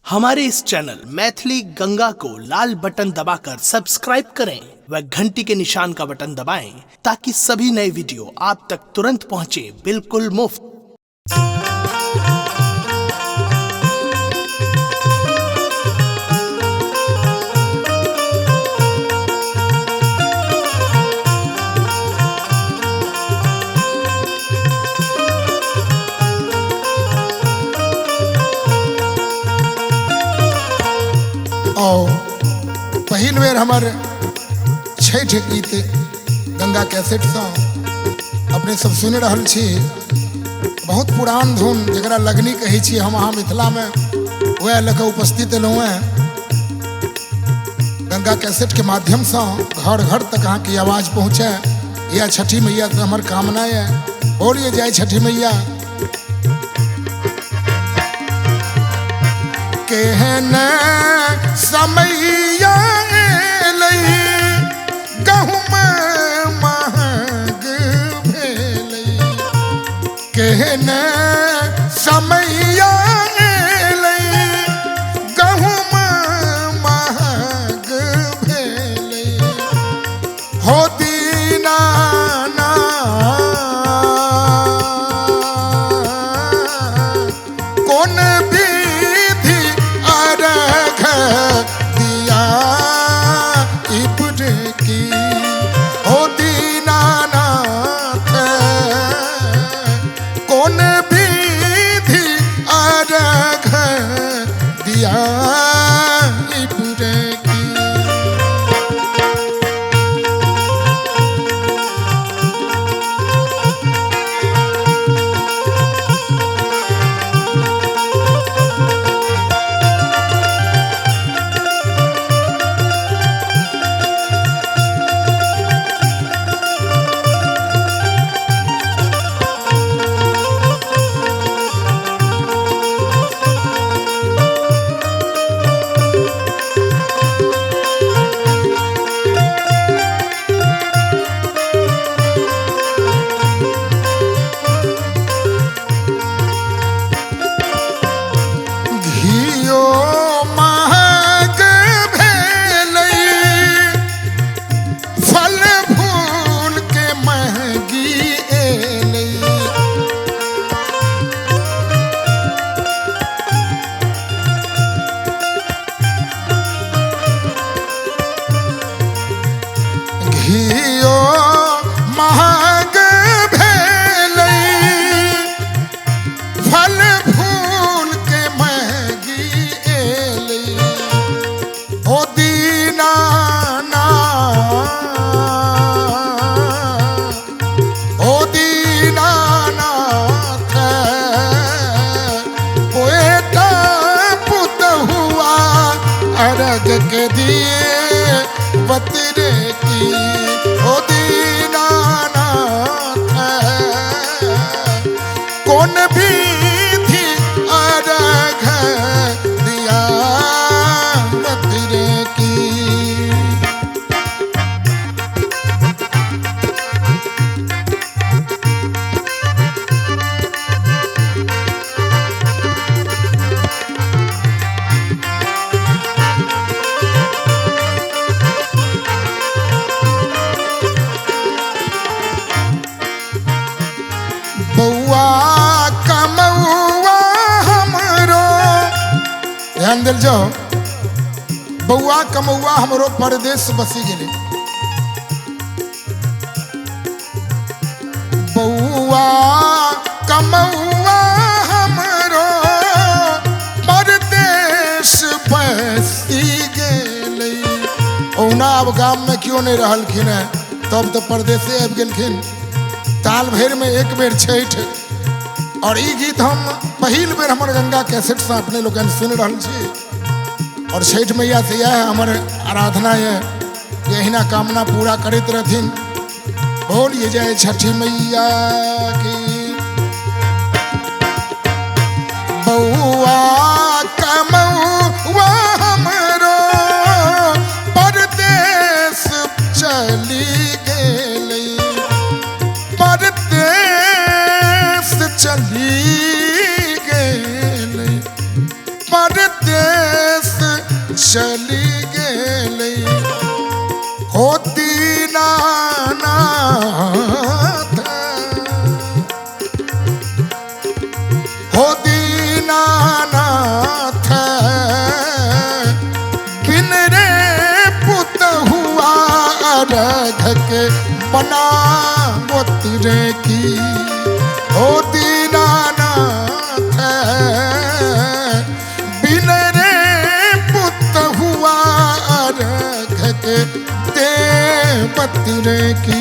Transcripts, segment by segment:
हमारे इस चैनल मैथिली गंगा को लाल बटन दबाकर सब्सक्राइब करें व घंटी के निशान का बटन दबाएं ताकि सभी नए वीडियो आप तक तुरंत पहुंचे बिल्कुल मुफ्त। और पहिल बेर हमार छठ गीत गंगा कैसेट से अपने सब सुन रहल छी। बहुत पुरान धुन जरा लगनी कही छी हम अहाँ मिथिला में वह लके उपस्थित एलहुँ हैं। गंगा कैसेट के माध्यम से घर घर तक अहाँ की आवाज़ पहुँचे यह छठी मैया से हमार कामना है। बोलिए जय छठी मैया। कहने समैया गहुम महग भेलै। कहने समैया गहुम महग भेलै। हो दीनाना कौन विधि अर्घ दिया इब्र की। हो दीनानाथ कौन विधि अर्घ दिया इब्र की। घियो महग भेलै फल फूल के महगी एलै। घियो महग भेलै फल फूल के महगी एलै। हो दीनाना हो दीनानाथ बेटा पुत हुआ अर्घ के दिए बतरे की। हो दीनानाथ कौन विधि अर्घ दिया बतरे की। बउआ कमौआ हमरो ध्यान दिल जाओ। बउआ कमौआ हमरो परदेश बसी गेले। बउआ कमौआ हमरो परदेश बसी गेले। औना अब गाम में क्यों नहीं रहलखिन है तब तो परदेशे आबि गेलखिन। साल भर में एक बेर छठ और ई गीत हम पहिल बेर हमर गंगा कैसेट से अपने लोग सुन रहल छी। और छठ मैया से यह हमर आराधना है यही ना कामना पूरा करते रहथिन। बोलिए जय छठी मैया की। बउआ कमौआ हमरो परदेश चली गेलै। परदेश चली गेलै। परदेश परदेश चली गेली हो दीनानाथ हो दीनानाथ बिन रे पुत हुआ रघ के बनावत रे की हो दीनानाथ बिन रे पुत हुआ रघ के देवत रे की।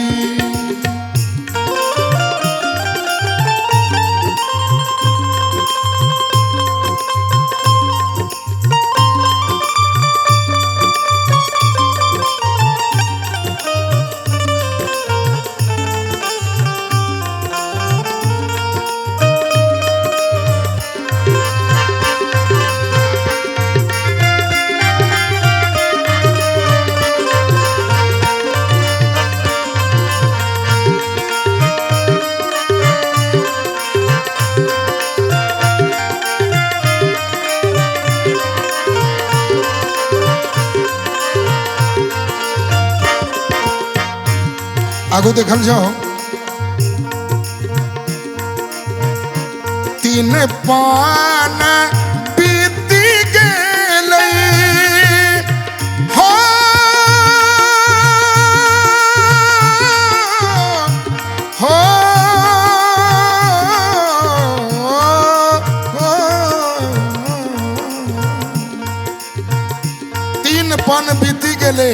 आगो देखल जाओ तीन पान बीती गेलै हो हो तीन पान बीती गेलै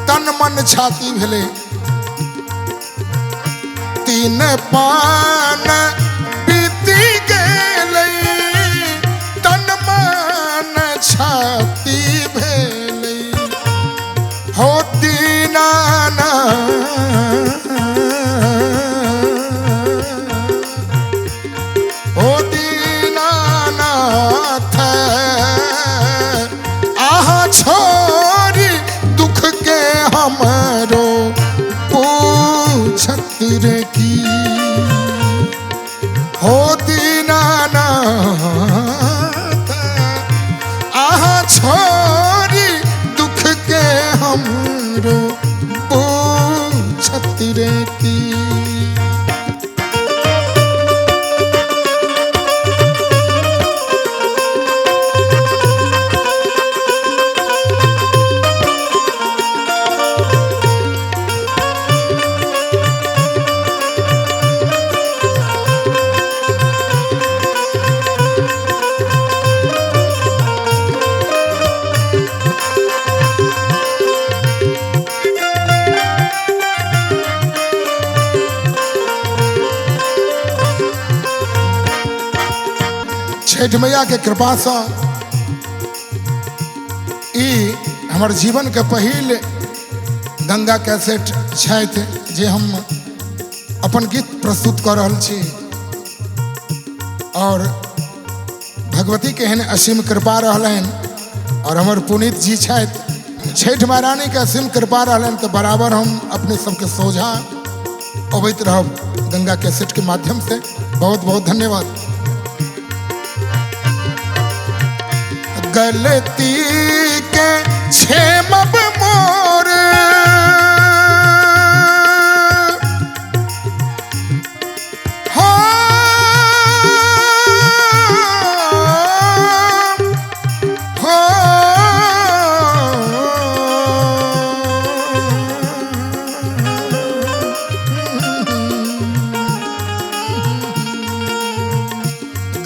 तन मन छाती भेले तीन पान बीती गेलै तन मन छाती भेले हो दीनानाथ हो दीनानाथ आहा छोरी दुख के हमारो पूछत रे की हो दीनानाथ आहा छोरी दुख के हमरो पूछत रे की। छठ मैया के कृपा से हमार जीवन के पहिल गंगा कैसेट छथि जे हम अपन गीत प्रस्तुत कर रहल छी और भगवती के एहन असीम कृपा रहलन और हमार पुनीत जी छथि छठ महारानी के असीम कृपा रहलन तो बराबर हम अपने सबके सोझा अबैत रहब गंगा कैसेट के माध्यम से। बहुत बहुत धन्यवाद। गलती के क्षेमब मोर हो हो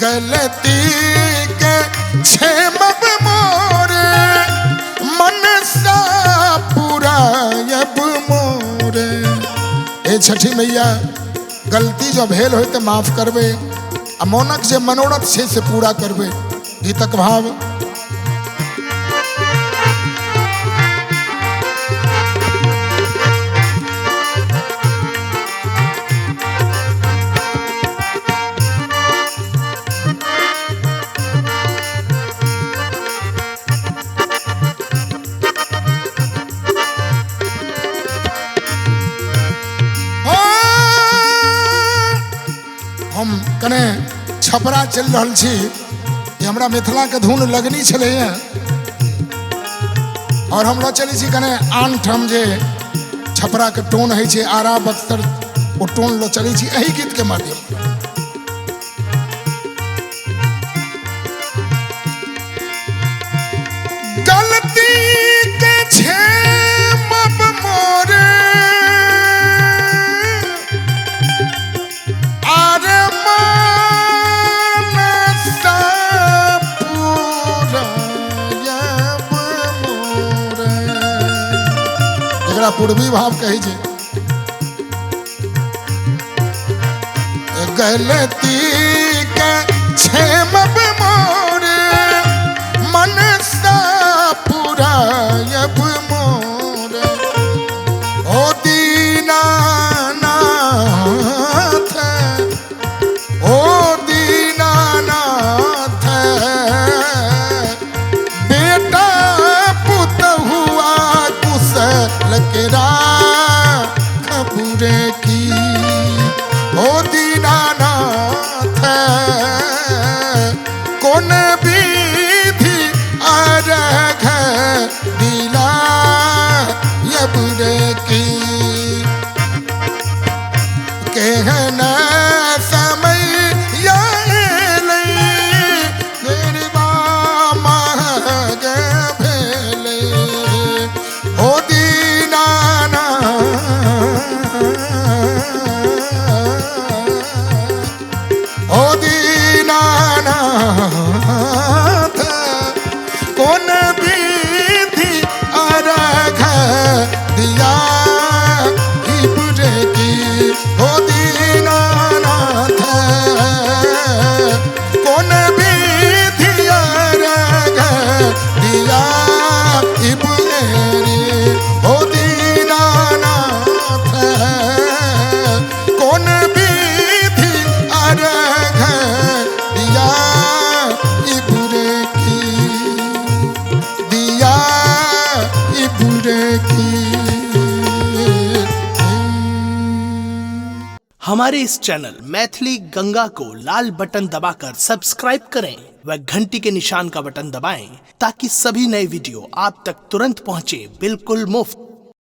गलती के क्षेमब मोरे मन सा पुरायब मोरे। ए छठी मैया गलती जो भेल हो तो माफ करबे आ मोनक जे मनोरथ से पूरा करबे। गीतक भाव हम कने छपरा चल रहल छी हमरा मिथिला के धुन लगनी छले और हम लो चली छी कने आन ठम जे छपरा के टोन है छे आरा बक्सर ओ टोन लो चली छी एही गीत के माध्यम गलती के छे मब मोरे आरे मानसा पूरा यब मोरे एकरा पूर्वी भाव कही छे गलती के छे मब मोरे मनसा पूरा यब मोरे ओ दीनानाथ ओ दीनानाथ बेटा पुत हुआ कुशल केरा खबरे की ओ दीनानाथ कौन विधि अर्घ दिला यबरे की कहना समय याले निर्वा महग भेले ओ ओ दीनानाथ कौन विधि अर्घ दिया इबरे की ओ दीनानाथ कौन विधि अर्घ दिया इबरे ओ दीनानाथ कौन विधि अर्घ दिया इबरे की दिया इबरे की। हमारे इस चैनल मैथिली गंगा को लाल बटन दबाकर सब्सक्राइब करें व घंटी के निशान का बटन दबाएं ताकि सभी नए वीडियो आप तक तुरंत पहुंचे बिल्कुल मुफ्त।